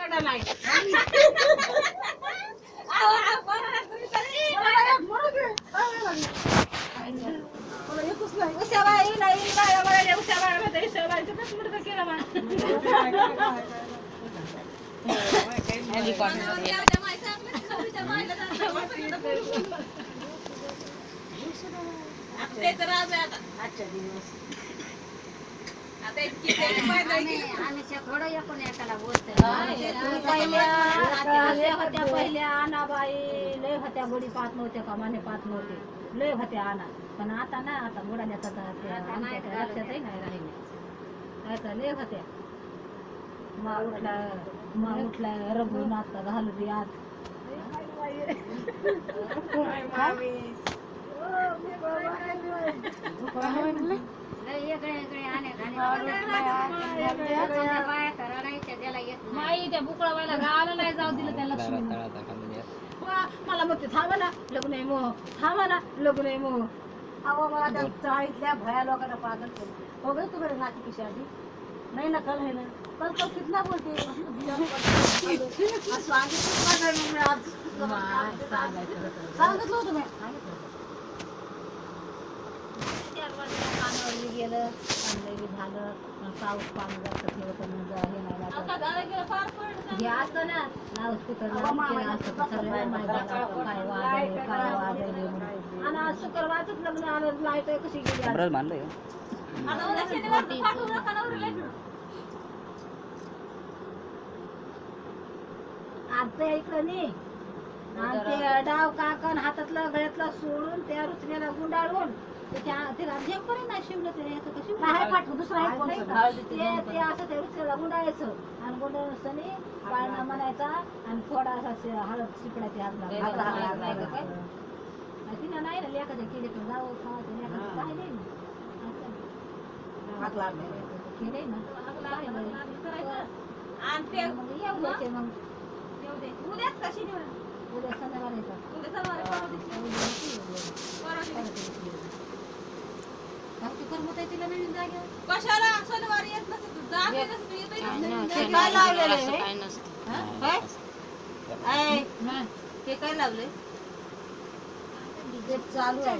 तोंडा नाही उशाबाई नाही बाया बाया उशाबाई मध्ये उशाबाईचं कसं मुडकं केलं मला आजच्या दिवस थोडं आपण एकाला बोलतोय पहिल्या आणाबाई लय होत्या बुडी पाहत नव्हते का माने पाहत नव्हते लय होत्या आणा पण आता ना आता बुडाल्या लक्षातही नाही राहिले आता लय होत्या मा उठला रघुनाथ घालू दे आत त्या बुकळावायला गावाला नाही जाऊ दिलं त्या लक्ष्मी मला म्हणते थांबा ना लग्न आहे मोह थांबा ना लग्न आहे मोह अहो मला चाळीतल्या भया लोकांना पागल केलं हो गई तू बरं नाकी पिशी आधी नाही ना कल है ना कल कल कितना बोलते सांगितलं होतं मी कानावरली गेलं चांगलं झालं पाऊस पाणी जास्त ठेवत हे नाही हे असतं ना लाऊड स्पीकर काय वाजले आणि आज शुक्रवारच लग्न आलं लाईट कशी गेली आज इकडं नाही आणि ते डाव काकण हातातलं गळ्यातलं सोडून त्या रुचण्याला गुंडाळून ते राजेपर्यंत नाही शिवलं ते कशी पाठवून दुसरा ते असं ते रुचण्याला गुंडाळायचं आणि गुंडाळून असताना बाळणा म्हणायचा आणि थोडासा हळद शिपडायची हात तिला नाही ना लेखाच्या केले पण जावं खावायचं लेखाचं काय नाही केले ना मग येऊ द्यायचे मग उद्याच कशी उद्या संध्याकाळी तिला नवीन जागेवर कशाला शनिवारी येत नसते काय लावलेलं ते काय लावले चालू आहे